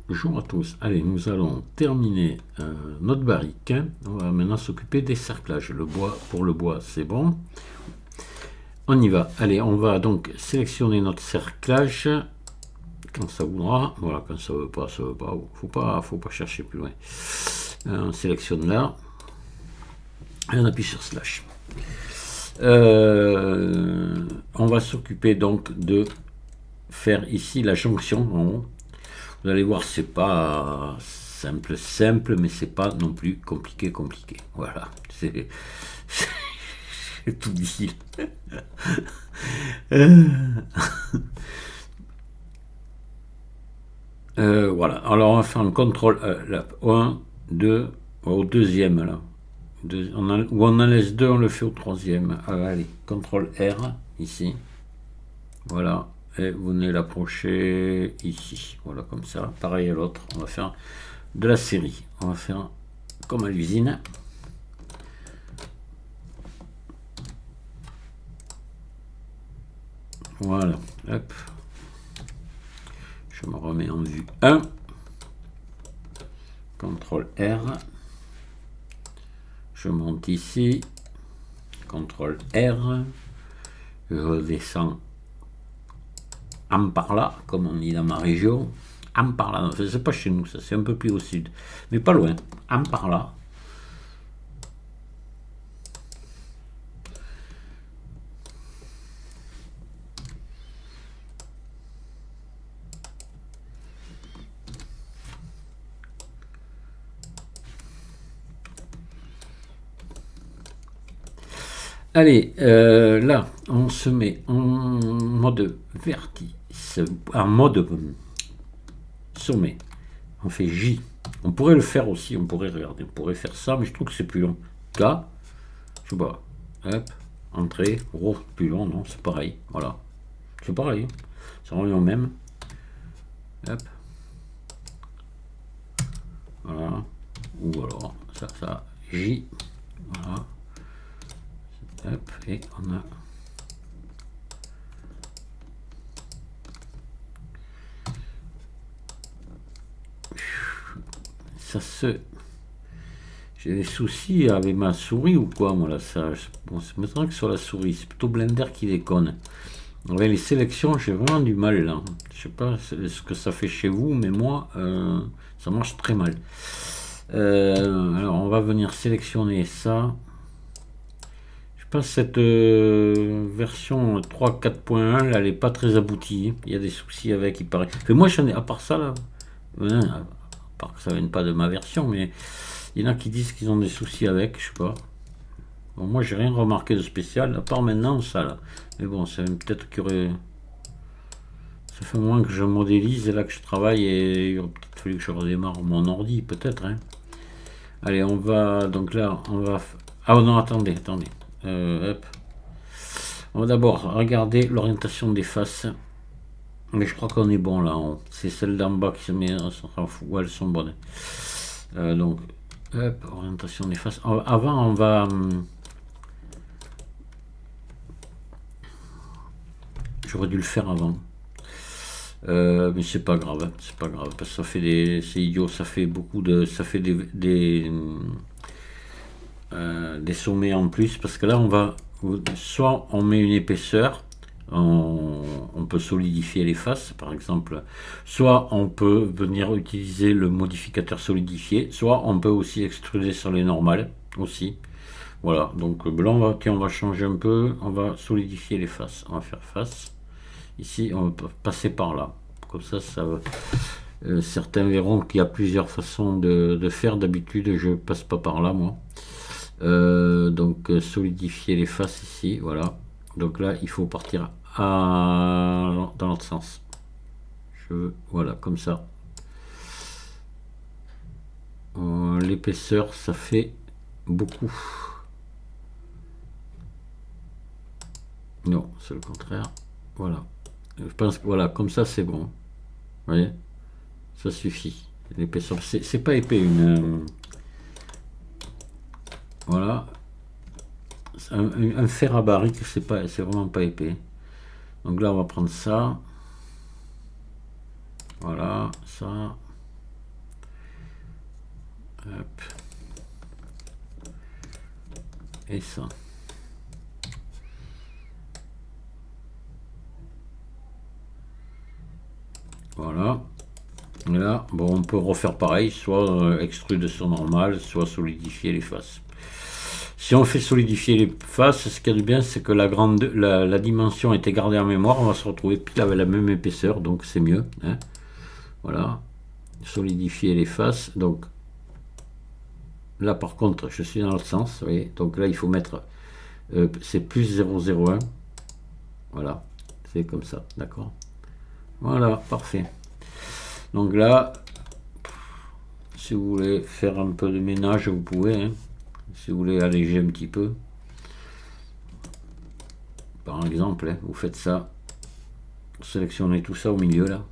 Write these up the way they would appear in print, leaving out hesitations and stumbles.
Bonjour à tous. Allez, nous allons terminer notre barrique. On va maintenant s'occuper des cerclages. Le bois, pour le bois, c'est bon. On y va. Allez, on va donc sélectionner notre cerclage quand ça voudra. Voilà, quand ça veut pas, ça veut pas. Faut pas chercher plus loin. On sélectionne là et on appuie sur slash. On va s'occuper donc de faire ici la jonction en haut. Vous allez voir, c'est pas simple, mais c'est pas non plus compliqué. Voilà, c'est tout dit. Voilà, alors on va faire un contrôle 1, 2, au deuxième là. Ou on en laisse deux, on le fait au troisième. Allez, contrôle R, ici. Voilà, et vous venez l'approcher ici. Voilà, comme ça. Pareil à l'autre, on va faire de la série. On va faire comme à l'usine. Voilà, hop. Je me remets en vue 1. CTRL R. Je monte ici. CTRL R. Je descends en par là, comme on dit dans ma région. En par là, c'est pas chez nous, ça c'est un peu plus au sud, mais pas loin. En par là. Allez, là, on se met en mode vertice, en mode sommet. On fait J. On pourrait le faire aussi, on pourrait regarder, on pourrait faire ça, mais je trouve que c'est plus long. Là, je sais pas, hop, entrée, plus long, non, c'est pareil, voilà. C'est pareil, ça revient au même. Hop. Voilà. Ou alors, ça, J. Voilà. Hop, et on a... Ça se... J'ai des soucis avec ma souris ou quoi, moi, là, ça... Bon, c'est maintenant que sur la souris, c'est plutôt Blender qui déconne. Avec les sélections, j'ai vraiment du mal, là. Je sais pas ce que ça fait chez vous, mais moi, ça marche très mal. Alors, on va venir sélectionner ça. Je pense que cette version 3.4.1, là, elle n'est pas très aboutie. Il y a des soucis avec, il paraît. Mais moi, j'en ai, à part ça, là, à part que ça ne vienne pas de ma version, mais il y en a qui disent qu'ils ont des soucis avec, je sais pas. Bon, moi, j'ai rien remarqué de spécial, à part maintenant, ça, là. Mais bon, c'est peut-être qu'il y aurait... Ça fait un moment que je modélise, et là que je travaille, et il aurait peut-être fallu que je redémarre mon ordi, peut-être, hein. Allez, on va... Donc là, on va... Ah non, attendez. Hop. On va d'abord regarder l'orientation des faces. Mais je crois qu'on est bon là. C'est celle d'en bas qui se met. On s'en fout. Ouais, elles sont bonnes. Donc, hop, orientation des faces. Avant, on va. J'aurais dû le faire avant. Mais c'est pas grave. C'est pas grave. Parce que ça fait des. C'est idiot. Ça fait beaucoup de. Ça fait des sommets en plus. Parce que là, on va. Soit on met une épaisseur. On peut solidifier les faces par exemple, soit on peut venir utiliser le modificateur solidifié, soit on peut aussi extruder sur les normales aussi. Voilà, donc là on va changer un peu, on va solidifier les faces, on va faire face ici, on va passer par là, comme ça certains verront qu'il y a plusieurs façons de faire. D'habitude je passe pas par là moi. Donc solidifier les faces ici, voilà. Donc là, il faut partir dans l'autre sens. Voilà, comme ça. L'épaisseur, ça fait beaucoup. Non, c'est le contraire. Voilà. Je pense que voilà, comme ça, c'est bon. Vous voyez, ça suffit. L'épaisseur, c'est pas épais voilà. Un fer à barrique, c'est vraiment pas épais. Donc là, on va prendre ça. Voilà, ça. Hop. Et ça. Voilà. Et là, bon, on peut refaire pareil, soit extrude son normal, soit solidifier les faces. Si on fait solidifier les faces, ce qu'il y a de bien, c'est que la dimension était gardée en mémoire. On va se retrouver pile avec la même épaisseur, donc c'est mieux. Hein. Voilà. Solidifier les faces. Donc là, par contre, je suis dans l'autre sens. Vous voyez. Donc là, il faut mettre... c'est plus 0,01. Voilà. C'est comme ça. D'accord. Voilà. Parfait. Donc là, si vous voulez faire un peu de ménage, vous pouvez. Hein. Si vous voulez alléger un petit peu. Par exemple, hein, vous faites ça. Sélectionnez tout ça au milieu là.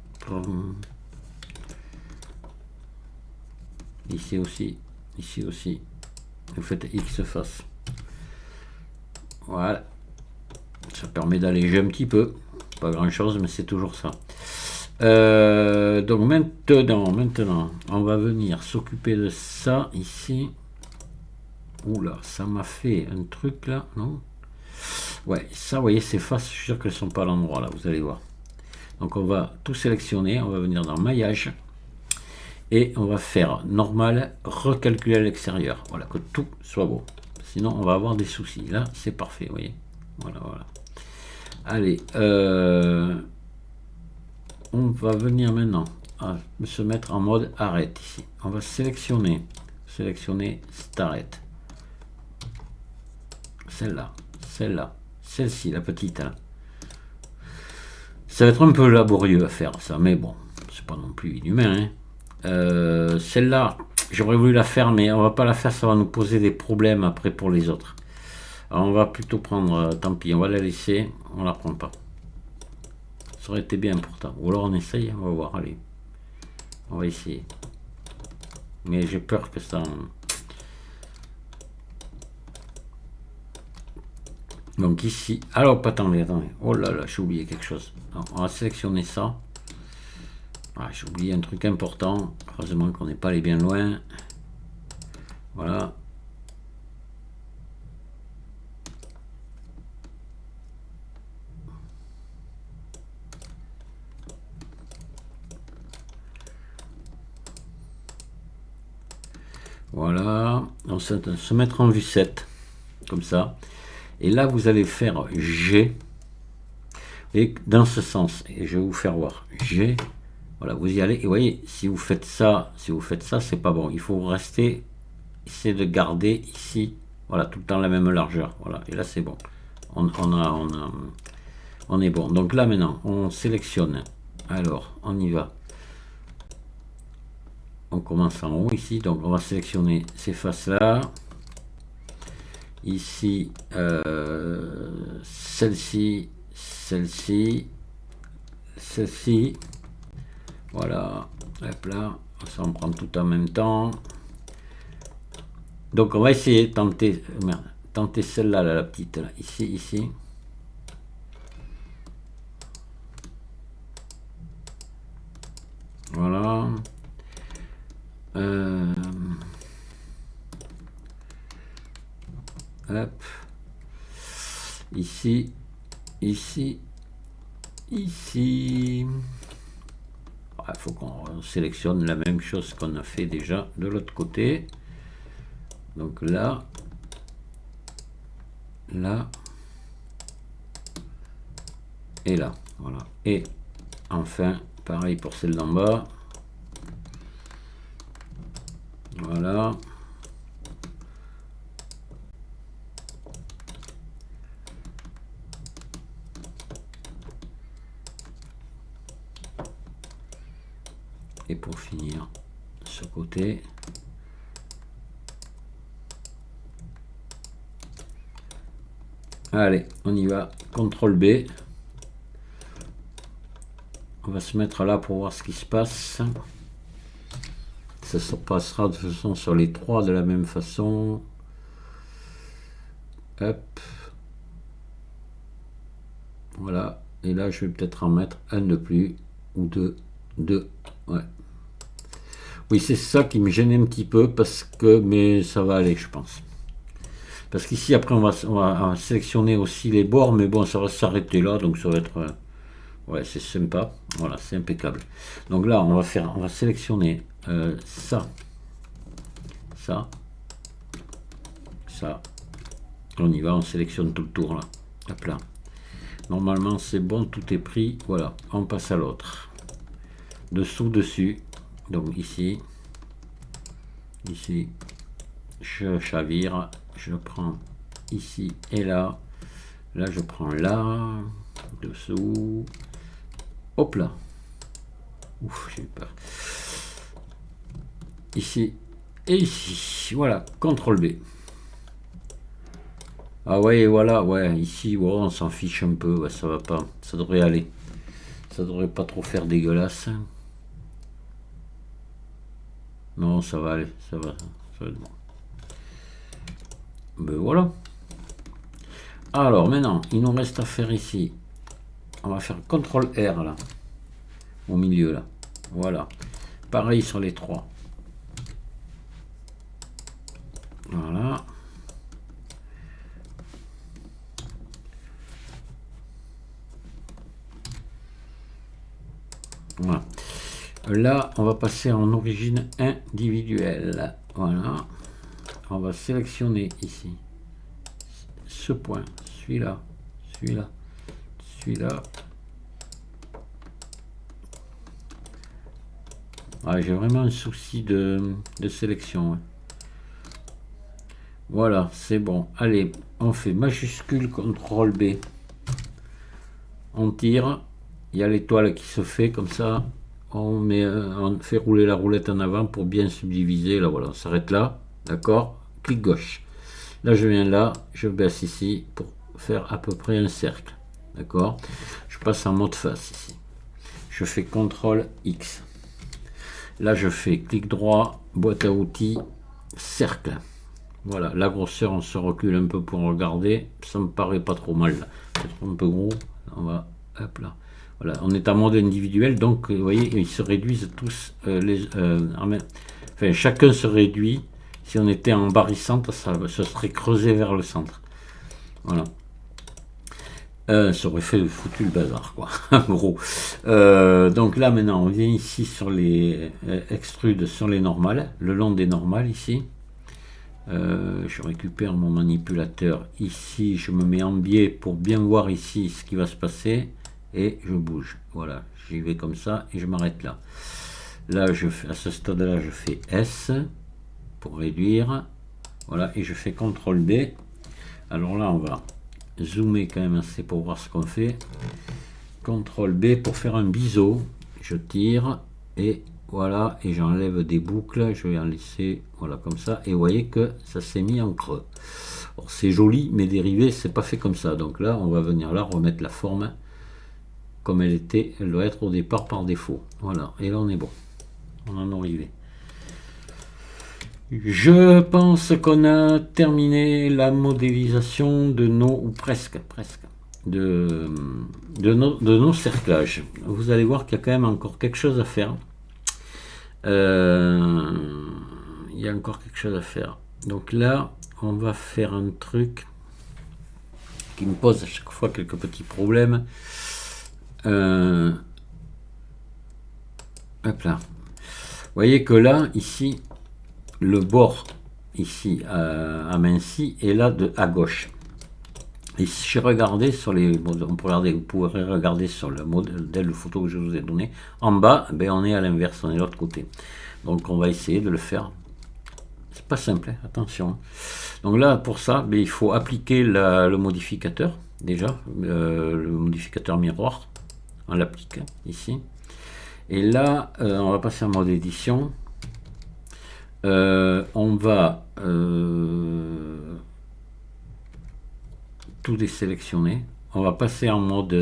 Ici aussi. Ici aussi. Vous faites X face. Voilà. Ça permet d'alléger un petit peu. Pas grand chose, mais c'est toujours ça. Donc maintenant, on va venir s'occuper de ça ici. Oula, ça m'a fait un truc là, non? Ouais, ça, vous voyez, ces faces, je suis sûr qu'elles ne sont pas à l'endroit là, vous allez voir. Donc on va tout sélectionner, on va venir dans maillage. Et on va faire normal, recalculer à l'extérieur. Voilà, que tout soit beau. Sinon, on va avoir des soucis. Là, c'est parfait, vous voyez. Voilà, voilà. Allez, on va venir maintenant à se mettre en mode arrête ici. On va sélectionner Start. Celle-là, celle-ci, la petite. Là. Ça va être un peu laborieux à faire ça, mais bon, c'est pas non plus inhumain. Hein. Celle-là, j'aurais voulu la faire, mais on va pas la faire, ça va nous poser des problèmes après pour les autres. Alors on va plutôt prendre, tant pis, on va la laisser, on la prend pas. Ça aurait été bien pourtant. Ou alors on essaye, on va voir, allez. On va essayer. Mais j'ai peur que ça... Donc ici, alors attendez, oh là là, j'ai oublié quelque chose. Alors, on va sélectionner ça. Ah, j'ai oublié un truc important. Heureusement qu'on n'est pas allé bien loin. Voilà. Voilà. On va se mettre en vue 7. Comme ça. Et là, vous allez faire G. Et dans ce sens. Et je vais vous faire voir. G. Voilà, vous y allez. Et vous voyez, si vous faites ça, c'est pas bon. Il faut rester, essayer de garder ici. Voilà, tout le temps la même largeur. Voilà. Et là, c'est bon. On est bon. Donc là, maintenant, on sélectionne. Alors, on y va. On commence en haut ici. Donc, on va sélectionner ces faces-là. Ici, celle-ci, celle-ci, celle-ci. Voilà. Hop là. Ça, on prend tout en même temps. Donc, on va essayer de tenter celle-là, la petite. Là. Ici, ici. Voilà. Hop. Ici, ici, ici. Il faut qu'on sélectionne la même chose qu'on a fait déjà de l'autre côté. Donc là, là, et là. Voilà. Et enfin, pareil pour celle d'en bas. Voilà. Et pour finir, ce côté. Allez, on y va. CTRL B. On va se mettre là pour voir ce qui se passe. Ça se passera de toute façon sur les trois de la même façon. Hop. Voilà. Et là, je vais peut-être en mettre un de plus. Ou deux. Ouais. Oui, c'est ça qui me gêne un petit peu parce que, mais ça va aller, je pense. Parce qu'ici, après, on va sélectionner aussi les bords, mais bon, ça va s'arrêter là, donc ça va être, ouais, c'est sympa. Voilà, c'est impeccable. Donc là, on va sélectionner ça, ça, ça. On y va, on sélectionne tout le tour là. Hop là. Normalement, c'est bon, tout est pris. Voilà, on passe à l'autre. Dessous, dessus. Donc ici, ici, je chavire, je prends ici et là. Là, je prends là, dessous. Hop là. Ouf, j'ai eu peur. Ici et ici. Voilà, CTRL B. Ah ouais, voilà, ouais, ici, ouais, on s'en fiche un peu, ouais, ça va pas, ça devrait aller. Ça devrait pas trop faire dégueulasse. Non, ça va aller, ça va être bon. Ben voilà. Alors maintenant, il nous reste à faire ici. On va faire CTRL R là, au milieu là. Voilà. Pareil sur les trois. Voilà. Voilà. Là, on va passer en origine individuelle. Voilà. On va sélectionner ici ce point, celui-là, celui-là, celui-là. Ah, j'ai vraiment un souci de sélection. Voilà, c'est bon. Allez, on fait majuscule CTRL B. On tire. Il y a l'étoile qui se fait comme ça. On fait rouler la roulette en avant pour bien subdiviser. Là, voilà, on s'arrête là. D'accord. Clic gauche. Là, je viens là. Je baisse ici pour faire à peu près un cercle. D'accord. Je passe en mode face ici. Je fais CTRL X. Là, je fais clic droit, boîte à outils, cercle. Voilà, la grosseur, on se recule un peu pour regarder. Ça me paraît pas trop mal. C'est un peu gros. On va, hop là. Voilà, on est en mode individuel, donc vous voyez, ils se réduisent tous. Enfin, chacun se réduit. Si on était en barycentre, ça serait creusé vers le centre. Voilà. Ça aurait fait foutu le bazar, quoi. Gros. Donc là, maintenant, on vient ici sur les extrudes, sur les normales, le long des normales ici. Je récupère mon manipulateur ici, je me mets en biais pour bien voir ici ce qui va se passer et je bouge. Voilà, j'y vais comme ça et je m'arrête là. Là, à ce stade-là, je fais S pour réduire. Voilà, et je fais CTRL B. Alors là, on va zoomer quand même assez pour voir ce qu'on fait. CTRL B pour faire un biseau. Je tire et voilà, et j'enlève des boucles, je vais en laisser, voilà, comme ça, et vous voyez que ça s'est mis en creux. C'est joli, mais dérivé, c'est pas fait comme ça. Donc là, on va venir là, remettre la forme comme elle était, elle doit être au départ par défaut. Voilà, et là on est bon. On en est arrivé. Je pense qu'on a terminé la modélisation de nos, ou presque, de nos cerclages. Vous allez voir qu'il y a quand même encore quelque chose à faire. Il y a encore quelque chose à faire. Donc là, on va faire un truc qui me pose à chaque fois quelques petits problèmes. Hop là. Vous voyez que là, ici, le bord ici aminci est là à gauche. Et si je regardais sur les, vous pourrez regarder sur le modèle de photo que je vous ai donné, en bas, ben on est à l'inverse, on est de l'autre côté. Donc on va essayer de le faire. C'est pas simple, hein, attention. Donc là, pour ça, ben, il faut appliquer le modificateur, déjà, le modificateur miroir. On l'applique ici. Et là, on va passer en mode édition. On va tout désélectionner. On va passer en mode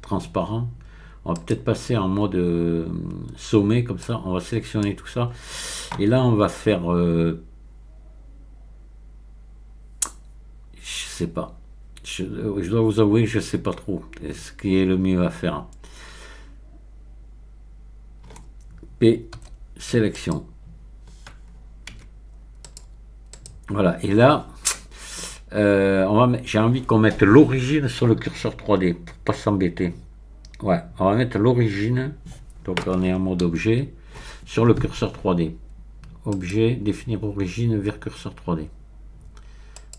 transparent. On va peut-être passer en mode sommet, comme ça. On va sélectionner tout ça. Et là, on va faire... je sais pas. Je dois vous avouer que je sais pas trop ce qui est le mieux à faire. P, sélection. Voilà, et là, j'ai envie qu'on mette l'origine sur le curseur 3D, pour pas s'embêter. Ouais, on va mettre l'origine, donc on est en mode objet, sur le curseur 3D. Objet, définir origine vers curseur 3D.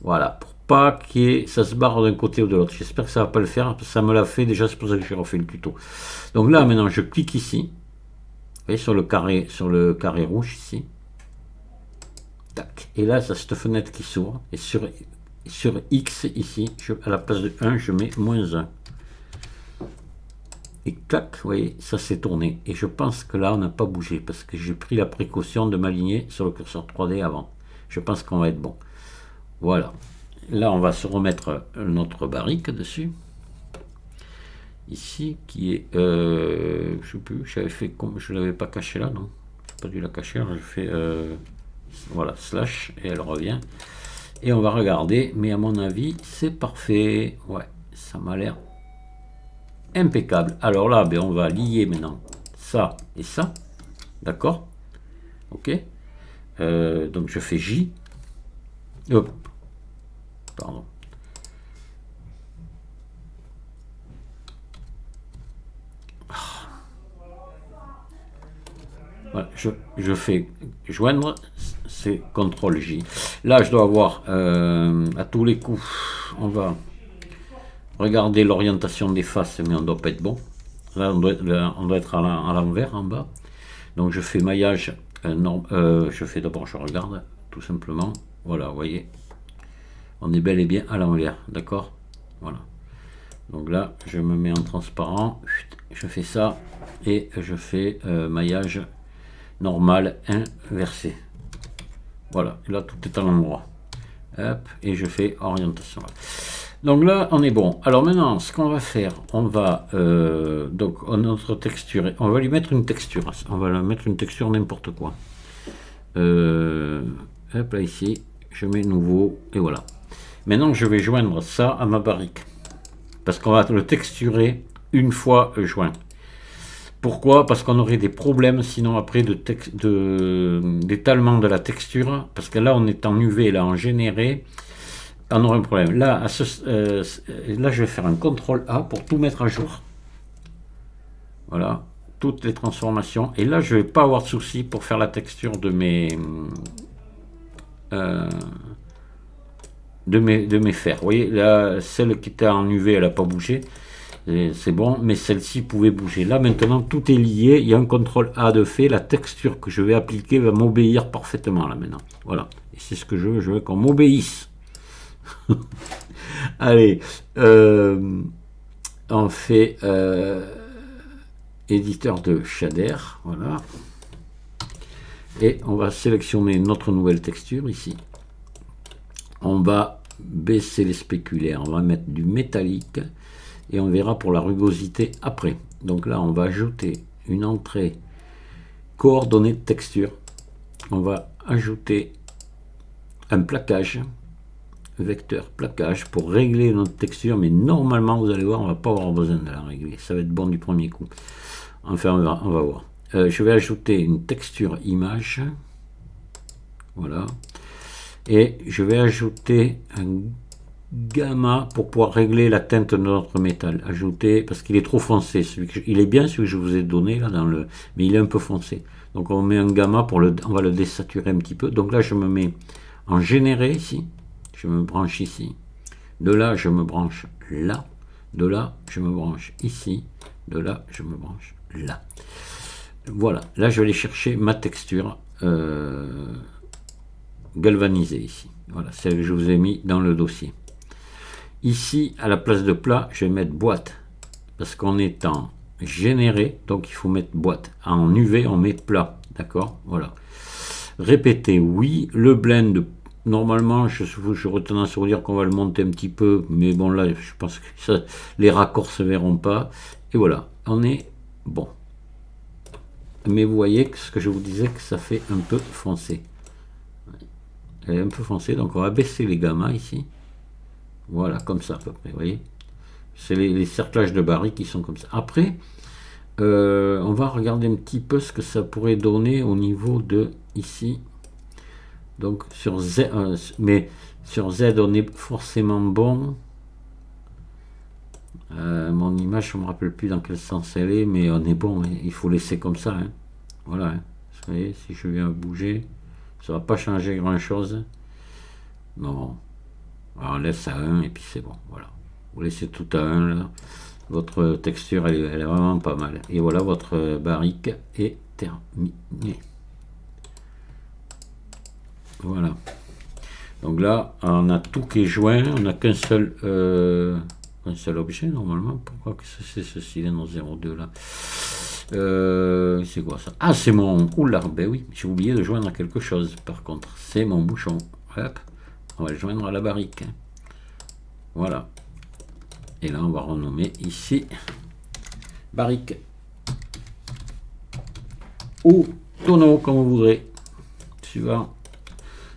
Voilà, pour pas ça se barre d'un côté ou de l'autre. J'espère que ça va pas le faire, parce que ça me l'a fait déjà, c'est pour ça que j'ai refait le tuto. Donc là, maintenant, je clique ici, vous voyez, sur le carré rouge ici. Tac. Et là, ça cette fenêtre qui s'ouvre, et sur X ici, à la place de 1, je mets -1. Et clac, vous voyez, ça s'est tourné. Et je pense que là, on n'a pas bougé, parce que j'ai pris la précaution de m'aligner sur le curseur 3D avant. Je pense qu'on va être bon. Voilà. Là, on va se remettre notre barrique dessus. Ici, qui est... je sais plus, j'avais fait comme... Je ne l'avais pas caché là, non? Je n'ai pas dû la cacher, alors je fais... voilà, slash, et elle revient. Et on va regarder, mais à mon avis, c'est parfait. Ouais, ça m'a l'air impeccable. Alors là, ben, on va lier maintenant ça et ça. D'accord? Ok. Donc je fais J. Hop. Pardon. Voilà, je fais joindre, c'est CTRL J. Là, je dois avoir à tous les coups, on va regarder l'orientation des faces, mais on ne doit pas être bon. Là, on doit être à l'envers en bas. Donc, je fais maillage. Je fais d'abord, je regarde tout simplement. Voilà, vous voyez, on est bel et bien à l'envers, d'accord? Voilà. Donc là, je me mets en transparent. Je fais ça et je fais maillage normal inversé. Voilà, là tout est à l'endroit. Hop, et je fais orientation. Donc là, on est bon. Alors maintenant, ce qu'on va faire, on va donc notre texture, on va lui mettre une texture. On va lui mettre une texture n'importe quoi. Hop là ici, je mets nouveau et voilà. Maintenant, je vais joindre ça à ma barrique parce qu'on va le texturer une fois joint. Pourquoi? Parce qu'on aurait des problèmes sinon après d'étalement de la texture, parce que là on est en UV, là en généré, on aurait un problème. Là, là je vais faire un CTRL A pour tout mettre à jour. Voilà, toutes les transformations. Et là je vais pas avoir de souci pour faire la texture de mes fers. Vous voyez, là, celle qui était en UV, elle n'a pas bougé. C'est bon, mais celle-ci pouvait bouger. Là, maintenant, tout est lié. Il y a un CTRL A de fait. La texture que je vais appliquer va m'obéir parfaitement, là, maintenant. Voilà. Et c'est ce que je veux. Je veux qu'on m'obéisse. Allez. On fait éditeur de shader. Voilà. Et on va sélectionner notre nouvelle texture, ici. On va baisser les spéculaires. On va mettre du métallique. Et on verra pour la rugosité après. Donc là, on va ajouter une entrée coordonnée de texture. On va ajouter un plaquage, vecteur plaquage, pour régler notre texture. Mais normalement, vous allez voir, on va pas avoir besoin de la régler. Ça va être bon du premier coup. Enfin, on va voir. Je vais ajouter une texture image. Voilà. Et je vais ajouter un gamma pour pouvoir régler la teinte de notre métal. Ajouter, parce qu'il est trop foncé. Il est bien celui que je vous ai donné là dans le, mais il est un peu foncé. Donc on met un gamma pour on va le désaturer un petit peu. Donc là je me mets en généré ici. Je me branche ici. De là je me branche là. De là je me branche ici. De là je me branche là. Voilà. Là je vais aller chercher ma texture galvanisée ici. Voilà, celle que je vous ai mis dans le dossier. Ici, à la place de plat, je vais mettre boîte. Parce qu'on est en généré, donc il faut mettre boîte. En UV, on met plat. D'accord? Voilà. Répéter, oui. Le blend, normalement, j'aurais tendance à vous dire qu'on va le monter un petit peu. Mais bon, là, je pense que les raccords ne se verront pas. Et voilà, on est bon. Mais vous voyez que ce que je vous disais, que ça fait un peu foncé. Elle est un peu foncée, donc on va baisser les gammas ici. Voilà, comme ça à peu près, vous voyez. C'est les cerclages de barils qui sont comme ça. Après, On va regarder un petit peu ce que ça pourrait donner au niveau de ici. Donc sur Z, mais sur Z on est forcément bon. Mon image, je ne me rappelle plus dans quel sens elle est, mais on est bon, hein. Il faut laisser comme ça. Hein. Voilà. Hein. Vous voyez, si je viens bouger, ça ne va pas changer grand chose. Non. Alors on laisse à 1 et puis c'est bon. Voilà. Vous laissez tout à 1 là. Votre texture, elle est vraiment pas mal. Et voilà, votre barrique est terminée. Voilà. Donc là, on a tout qui est joint. On n'a qu'un seul objet normalement. Pourquoi que c'est ce cylindre 02 là? C'est quoi ça? Ah, c'est mon... Oula, ben oui, j'ai oublié de joindre quelque chose par contre. C'est mon bouchon. Hop, on va le joindre à la barrique. Voilà. Et là, on va renommer ici barrique. Ou tonneau, comme vous voudrez. Suivant.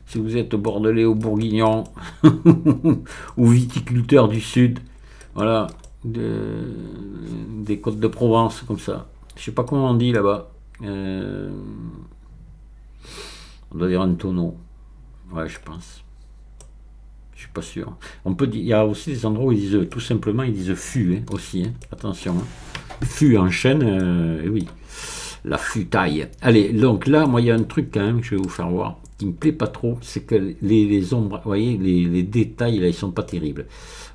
Si vous êtes bordelais ou bourguignon ou viticulteur du sud, voilà, des côtes de Provence comme ça. Je sais pas comment on dit là-bas. On doit dire un tonneau. Ouais, je pense. Je suis pas sûr. On peut dire, il y a aussi des endroits où ils disent tout simplement, ils disent fût hein, aussi. Hein. Attention. Hein. Fût en chaîne, oui. La futaille. Allez, donc là, moi, il y a un truc quand même que je vais vous faire voir qui me plaît pas trop, c'est que les ombres, vous voyez, les détails là, ils sont pas terribles.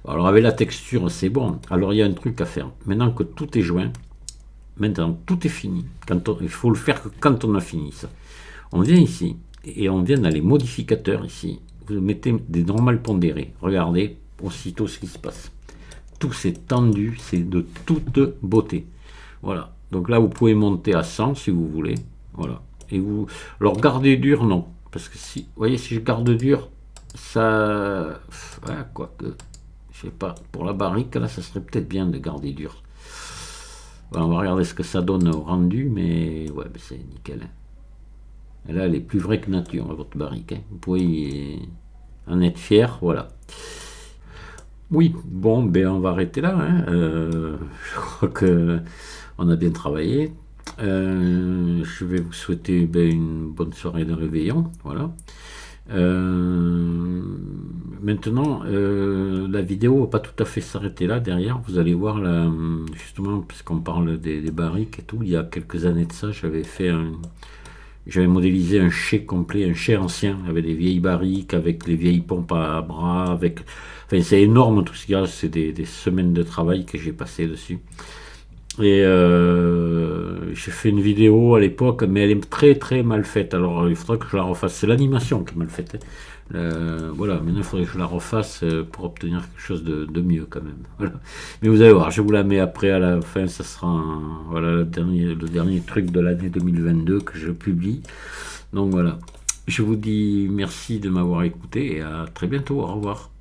Alors avec la texture, c'est bon. Alors il y a un truc à faire. Maintenant que tout est joint, maintenant tout est fini. Il faut le faire que quand on a fini ça. On vient ici et on vient dans les modificateurs ici. Vous mettez des normales pondérées. Regardez aussitôt ce qui se passe. Tout s'est tendu, c'est de toute beauté. Voilà. Donc là, vous pouvez monter à 100 si vous voulez. Voilà. Et vous, alors gardez dur, non. Parce que si, vous voyez, si je garde dur, ça, ouais, quoique, je sais pas, pour la barrique, là, ça serait peut-être bien de garder dur. Voilà, on va regarder ce que ça donne au rendu, mais ouais, ben c'est nickel. Et là, elle est plus vraie que nature, votre barrique. Hein. Vous pouvez en être fier, voilà. Oui, bon, ben on va arrêter là. Hein. Je crois que on a bien travaillé. Je vais vous souhaiter une bonne soirée de réveillon. Voilà. Maintenant, la vidéo ne va pas tout à fait s'arrêter là. Derrière, vous allez voir, là, justement, puisqu'on parle des barriques et tout, il y a quelques années de ça, j'avais modélisé un chai complet, un chai ancien, avec des vieilles barriques, avec les vieilles pompes à bras, enfin, c'est énorme tout ce qu'il y a, c'est des semaines de travail que j'ai passé dessus. Et j'ai fait une vidéo à l'époque, mais elle est très très mal faite. Alors il faudra que je la refasse. C'est l'animation qui est mal faite. Voilà, maintenant il faudrait que je la refasse pour obtenir quelque chose de mieux quand même. Voilà. Mais vous allez voir, je vous la mets après à la fin. Ça sera voilà, le dernier truc de l'année 2022 que je publie. Donc voilà, je vous dis merci de m'avoir écouté et à très bientôt. Au revoir.